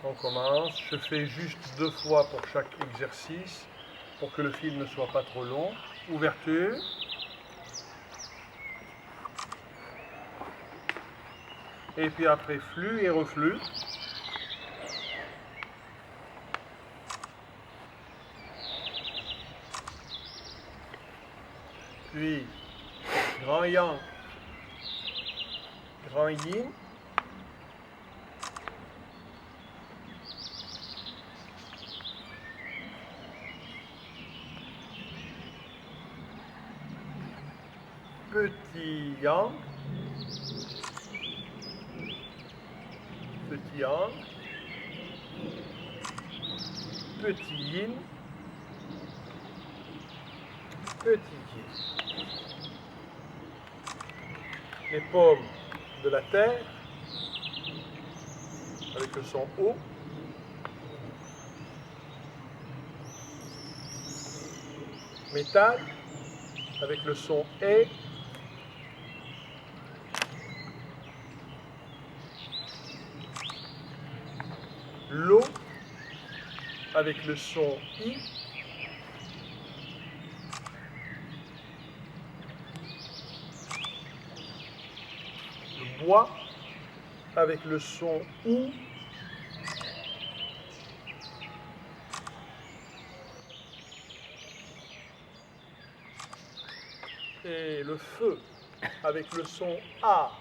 On commence. Je fais juste 2 fois pour chaque exercice pour que le fil ne soit pas trop long. Ouverture. Et puis après flux et reflux. Puis grand yang, grand yin. Petit yang, petit yang, petit yin, petit yin. Les paumes de la terre avec le son O. Métal avec le son E. L'eau avec le son I. Le bois avec le son OU. Et le feu avec le son A.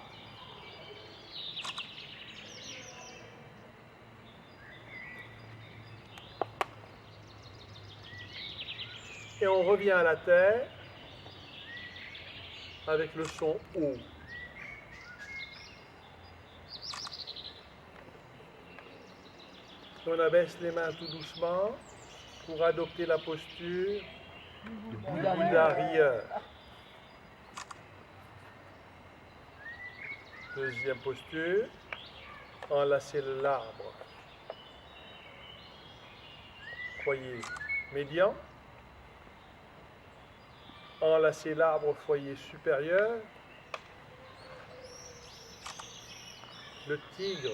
Et on revient à la terre avec le son O. On abaisse les mains tout doucement pour adopter la posture du Bouddha rieur. Deuxième posture, enlacer l'arbre. Foyer médian. Enlacer l'arbre au foyer supérieur. Le tigre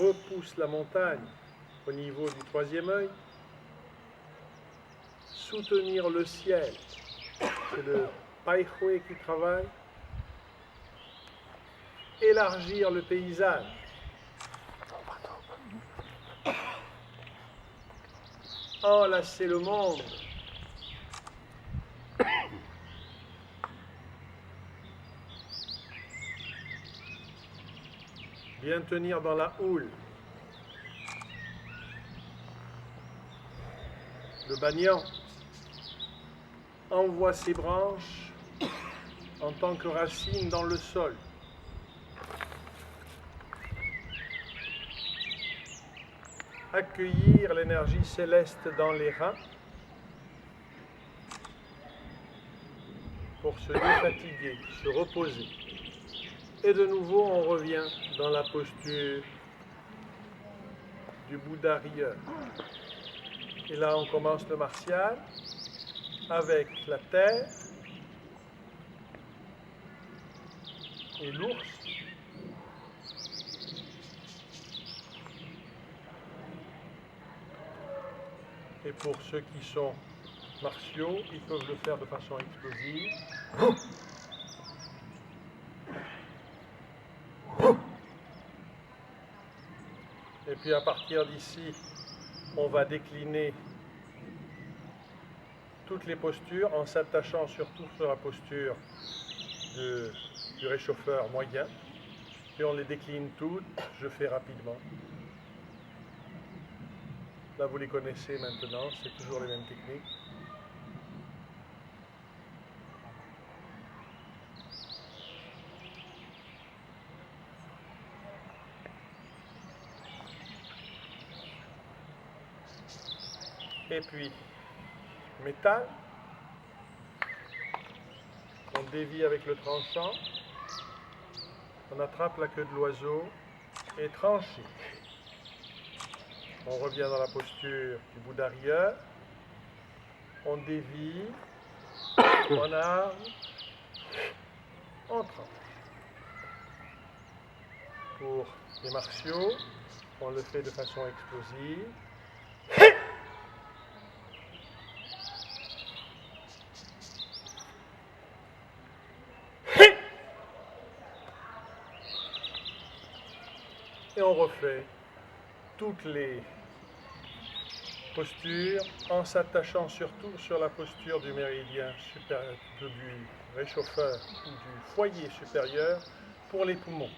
repousse la montagne au niveau du troisième œil. Soutenir le ciel, c'est le Pai Hui qui travaille. Élargir le paysage. Enlacer le monde. Bien tenir dans la houle. Le banyan envoie ses branches en tant que racines dans le sol. Accueillir l'énergie céleste dans les reins pour se défatiguer, se reposer. Et de nouveau, on revient dans la posture du Bouddha rieur. Et là, on commence le martial avec la terre et l'ours. Et pour ceux qui sont martiaux, ils peuvent le faire de façon explosive. Et puis à partir d'ici, on va décliner toutes les postures en s'attachant surtout sur la posture du réchauffeur moyen. Et on les décline toutes, je fais rapidement. Là, vous les connaissez maintenant, c'est toujours les mêmes techniques. Et puis, métal. On dévie avec le tranchant. On attrape la queue de l'oiseau et tranché. On revient dans la posture du Bouddha rieur. On dévie, on arme, on tranche. Pour les martiaux, On le fait de façon explosive. Et on refait toutes les postures en s'attachant surtout sur la posture du méridien supérieur, du réchauffeur ou du foyer supérieur pour les poumons.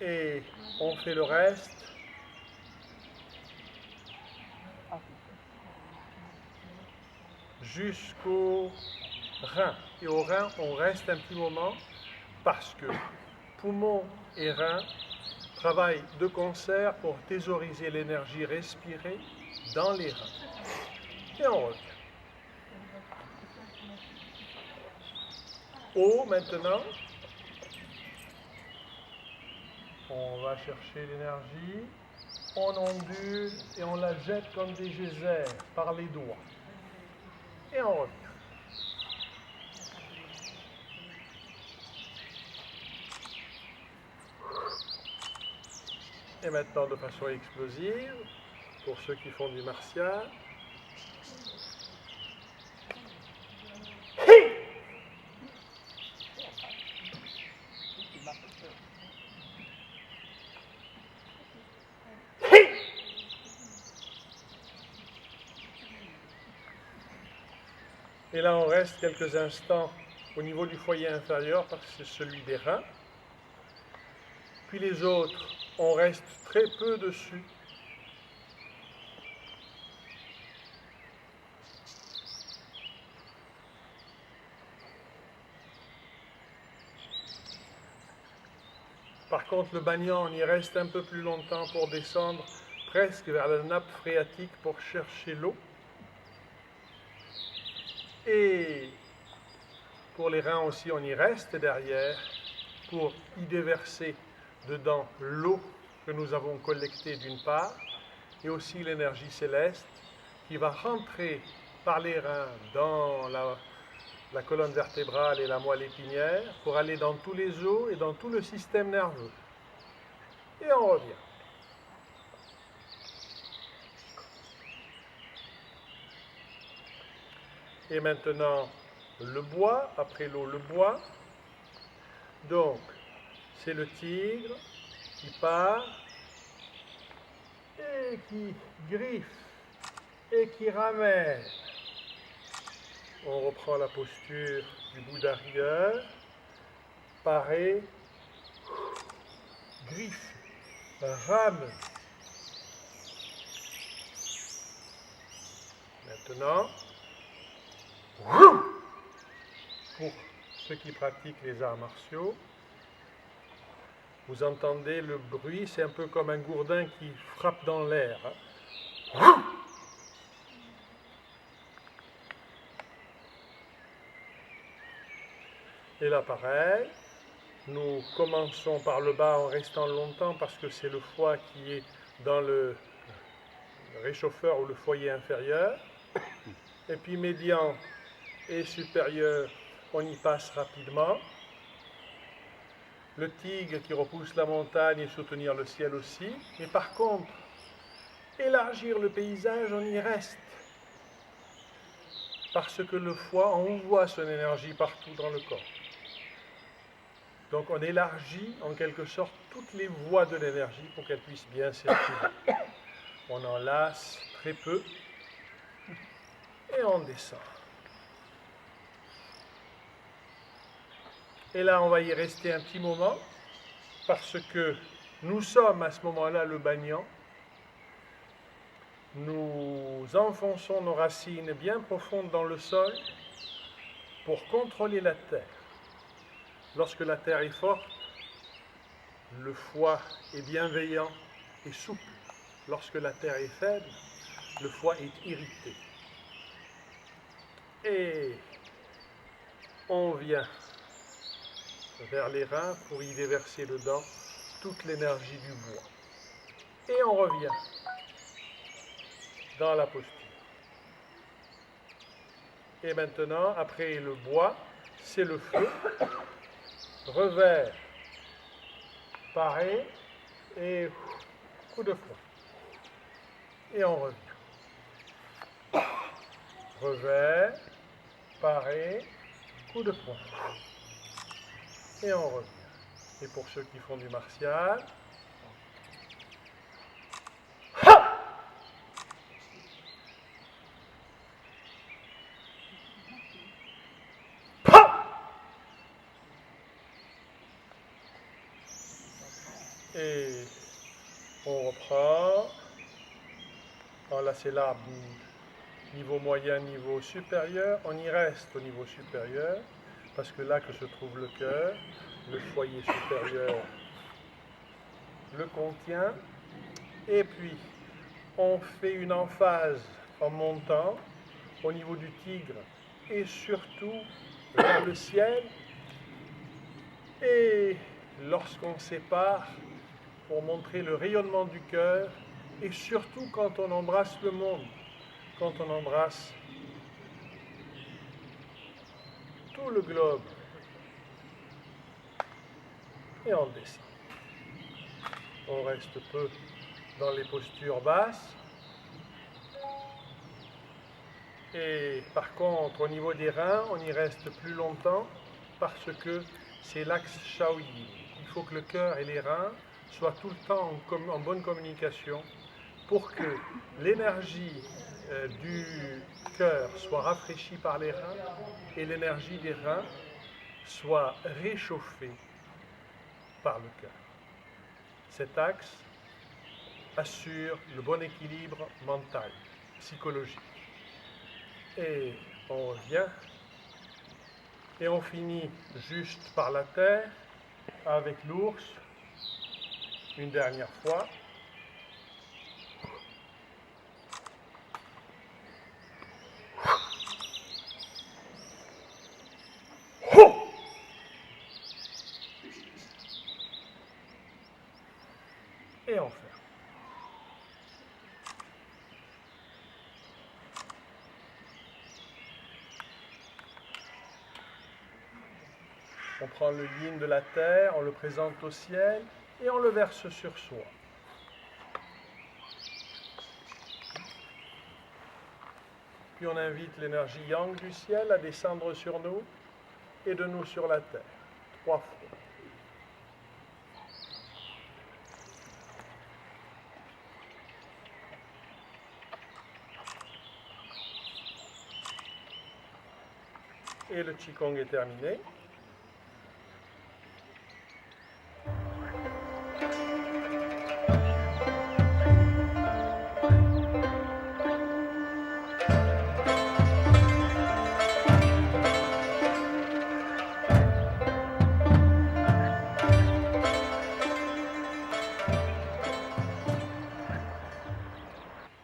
Et on fait le reste jusqu'au rein. Et au rein, on reste un petit moment parce que poumons et reins travaillent de concert pour thésauriser l'énergie respirée dans les reins. Et on revient. Haut maintenant. On va chercher l'énergie, on ondule et on la jette comme des geysers par les doigts. Et on revient. Et maintenant de façon explosive, pour ceux qui font du martial. Et là, on reste quelques instants au niveau du foyer inférieur parce que c'est celui des reins. Puis les autres, on reste très peu dessus. Par contre, le banyan, on y reste un peu plus longtemps pour descendre presque vers la nappe phréatique pour chercher l'eau. Et pour les reins aussi, on y reste derrière pour y déverser dedans l'eau que nous avons collectée d'une part, et aussi l'énergie céleste qui va rentrer par les reins dans la colonne vertébrale et la moelle épinière pour aller dans tous les os et dans tout le système nerveux. Et on revient. Et maintenant, le bois, après l'eau, le bois. Donc, c'est le tigre qui part et qui griffe et qui ramène. On reprend la posture du Bouddha rieur, paré, griffe, rame. Maintenant, pour ceux qui pratiquent les arts martiaux, vous entendez le bruit, c'est un peu comme un gourdin qui frappe dans l'air. Et là, pareil, nous commençons par le bas en restant longtemps parce que c'est le foie qui est dans le réchauffeur ou le foyer inférieur. Et puis médian et supérieur, on y passe rapidement. Le tigre qui repousse la montagne et soutenir le ciel aussi. Mais par contre, élargir le paysage, on y reste. Parce que le foie envoie son énergie partout dans le corps. Donc on élargit en quelque sorte toutes les voies de l'énergie pour qu'elle puisse bien circuler. On en lasse très peu et on descend. Et là, on va y rester un petit moment parce que nous sommes à ce moment-là le banyan. Nous enfonçons nos racines bien profondes dans le sol pour contrôler la terre. Lorsque la terre est forte, le foie est bienveillant et souple. Lorsque la terre est faible, le foie est irrité. Et on vient vers les reins pour y déverser dedans toute l'énergie du bois. Et on revient dans la posture. Et maintenant, après le bois, c'est le feu. Revers, paré, et coup de fouet. Et on revient. Revers, paré, coup de poing. Et on revient. Et pour ceux qui font du martial, et on reprend. Alors là, c'est l'arbre niveau moyen, niveau supérieur. On y reste au niveau supérieur, parce que là que se trouve le cœur, le foyer supérieur le contient. Et puis, on fait une emphase en montant au niveau du tigre et surtout vers le ciel. Et lorsqu'on sépare, pour montrer le rayonnement du cœur, et surtout quand on embrasse le monde, quand on embrasse tout le globe, et on descend. On reste peu dans les postures basses. Et par contre, au niveau des reins, on y reste plus longtemps parce que c'est l'axe Shaoyin. Il faut que le cœur et les reins soient tout le temps en bonne communication pour que l'énergie du cœur soit rafraîchie par les reins et l'énergie des reins soit réchauffée par le cœur. Cet axe assure le bon équilibre mental, psychologique. Et on revient et on finit juste par la terre avec l'ours une dernière fois. Et on ferme. On prend le yin de la terre, on le présente au ciel et on le verse sur soi. Puis on invite l'énergie yang du ciel à descendre sur nous et de nous sur la terre. 3 fois. Et le Qigong est terminé.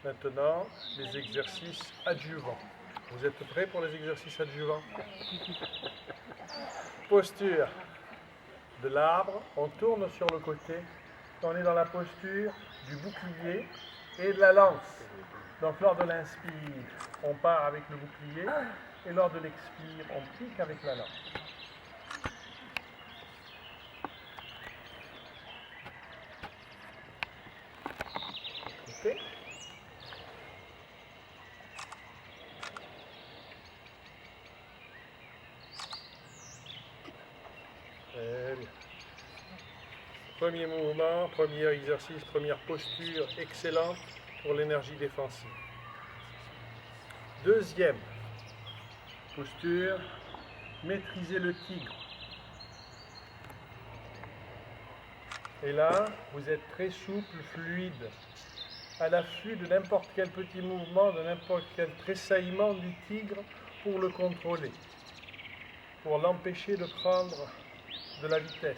Maintenant, les exercices adjuvants. Vous êtes prêts pour les exercices adjuvants? Posture de l'arbre, on tourne sur le côté, on est dans la posture du bouclier et de la lance. Donc lors de l'inspire, on part avec le bouclier et lors de l'expire, on pique avec la lance. Ok? Très bien. Premier mouvement, premier exercice, première posture excellente pour l'énergie défensive. Deuxième posture, maîtriser le tigre. Et là, vous êtes très souple, fluide, à l'affût de n'importe quel petit mouvement, de n'importe quel tressaillement du tigre pour le contrôler, pour l'empêcher de prendre de la vitesse.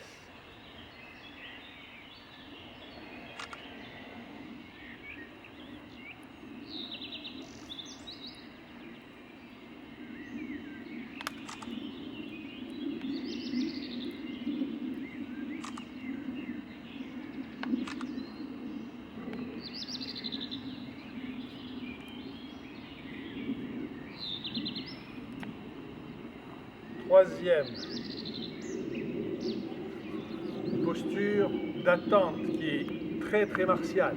Troisième posture d'attente qui est très très martial,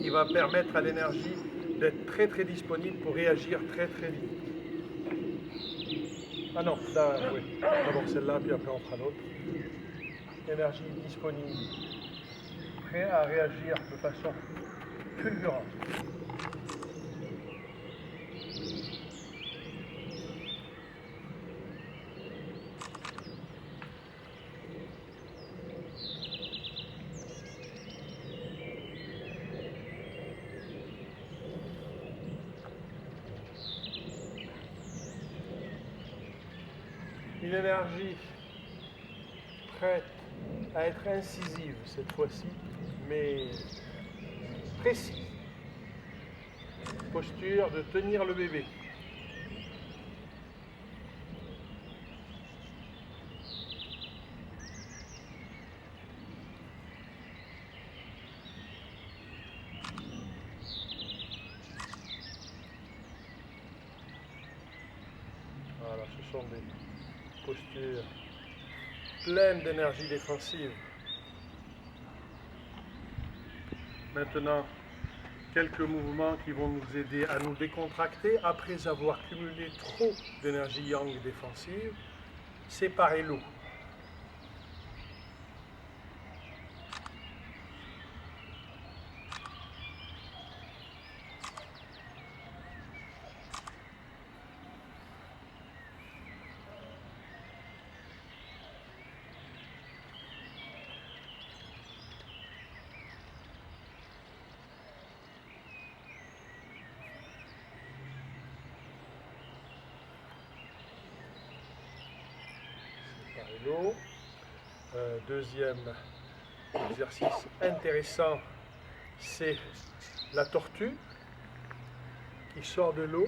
qui va permettre à l'énergie d'être très très disponible pour réagir très très vite. Ah non, là, oui. D'abord celle-là, puis après on fera l'autre. Énergie disponible, prêt à réagir de façon fulgurante. Une énergie prête à être incisive cette fois-ci, mais précise. Posture de tenir le bébé. Voilà, ce sont des postures pleines d'énergie défensive. Maintenant, quelques mouvements qui vont nous aider à nous décontracter après avoir cumulé trop d'énergie yang défensive. Séparer l'eau. L'eau. Deuxième exercice intéressant, c'est la tortue qui sort de l'eau.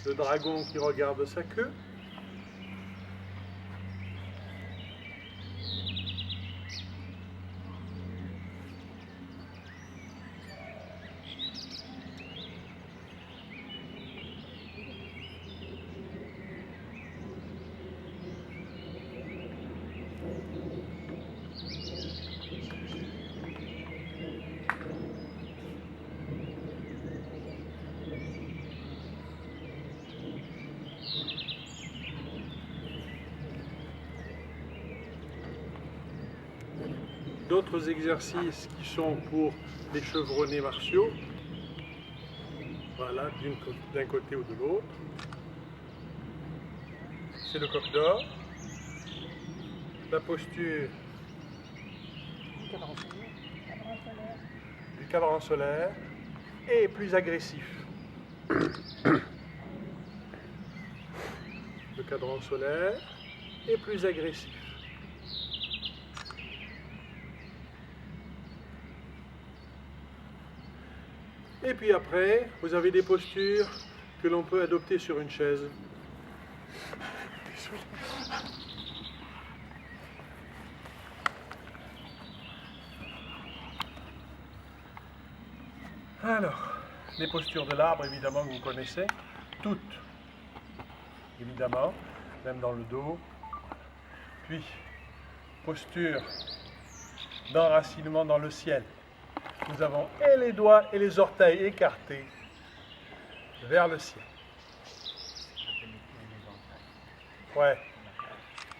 Le dragon qui regarde sa queue. D'autres exercices qui sont pour les chevronnés martiaux, voilà, d'un côté ou de l'autre. C'est le coq d'or, la posture du cadran solaire et plus agressif. Le cadran solaire est plus agressif. Et puis après, vous avez des postures que l'on peut adopter sur une chaise. Alors, les postures de l'arbre, évidemment, que vous connaissez, toutes, évidemment, même dans le dos. Puis, posture d'enracinement dans le ciel. Nous avons et les doigts et les orteils écartés vers le ciel. Ouais,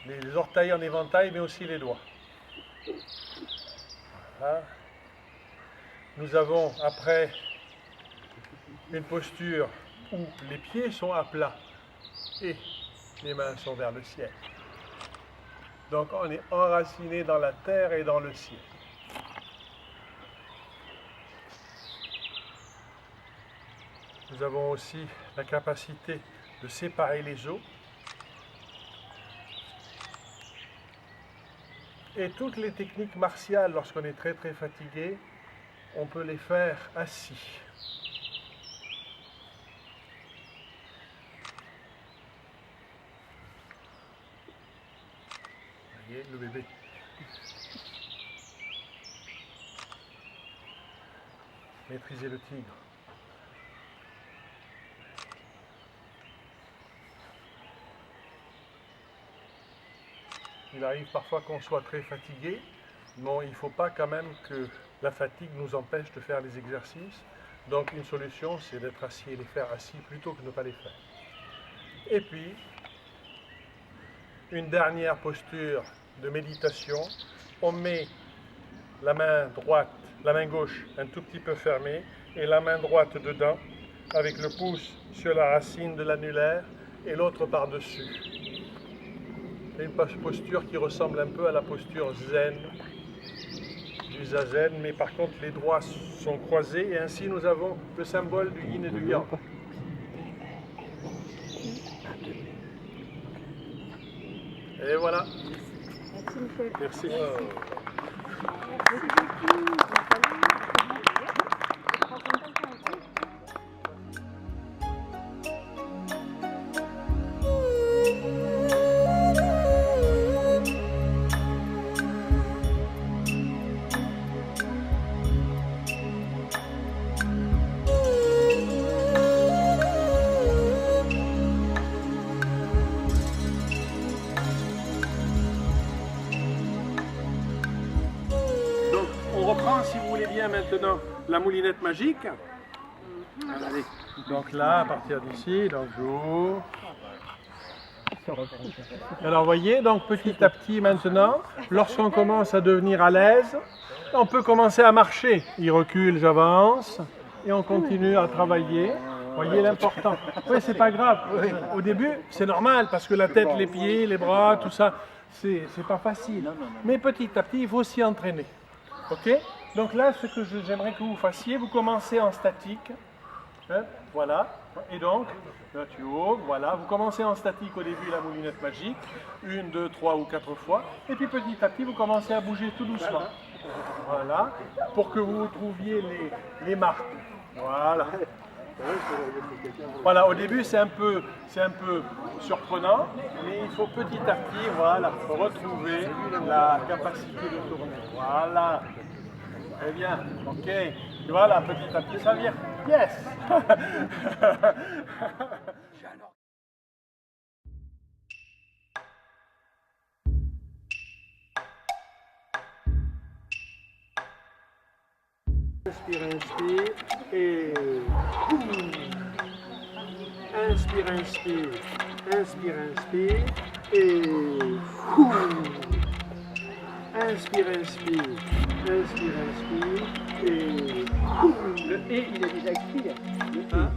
les orteils en éventail, mais aussi les doigts. Voilà. Nous avons après une posture où les pieds sont à plat et les mains sont vers le ciel. Donc on est enraciné dans la terre et dans le ciel. Nous avons aussi la capacité de séparer les os. Et toutes les techniques martiales, lorsqu'on est très très fatigué, on peut les faire assis. Vous voyez le bébé. Maîtriser le tigre. Il arrive parfois qu'on soit très fatigué, mais il ne faut pas quand même que la fatigue nous empêche de faire les exercices. Donc une solution, c'est d'être assis et les faire assis plutôt que de ne pas les faire. Et puis, une dernière posture de méditation. On met la main droite, la main gauche un tout petit peu fermée et la main droite dedans avec le pouce sur la racine de l'annulaire et l'autre par-dessus. C'est une posture qui ressemble un peu à la posture zen, du zazen, mais par contre les doigts sont croisés et ainsi nous avons le symbole du yin et du yang. Et voilà. Merci Michel. Merci. On reprend, si vous voulez bien, maintenant la moulinette magique. Allez. Donc là, à partir d'ici, donc j'ouvre. Alors, vous voyez, donc petit à petit maintenant, lorsqu'on commence à devenir à l'aise, on peut commencer à marcher. Il recule, j'avance, et on continue à travailler. Vous voyez l'important. Oui, c'est pas grave. Au début, c'est normal, parce que la tête, les pieds, les bras, tout ça, c'est pas facile. Mais petit à petit, il faut s'y entraîner. Ok? Donc là, ce que j'aimerais que vous fassiez, vous commencez en statique. Hein, voilà. Et donc, là tu ouvres, voilà. Vous commencez en statique au début la moulinette magique. 1, 2, 3 ou 4 fois. Et puis petit à petit, vous commencez à bouger tout doucement. Voilà. Pour que vous trouviez les marques. Voilà. Voilà, au début c'est un peu surprenant, mais il faut petit à petit, voilà, retrouver la capacité de tourner. Voilà. Très bien, ok. Et voilà, petit à petit ça vient. Yes. Inspire, inspire, et inspire, inspire, inspire, inspire, et inspire, inspire, inspire, inspire, et Le et, il est déjà écrit. Hein?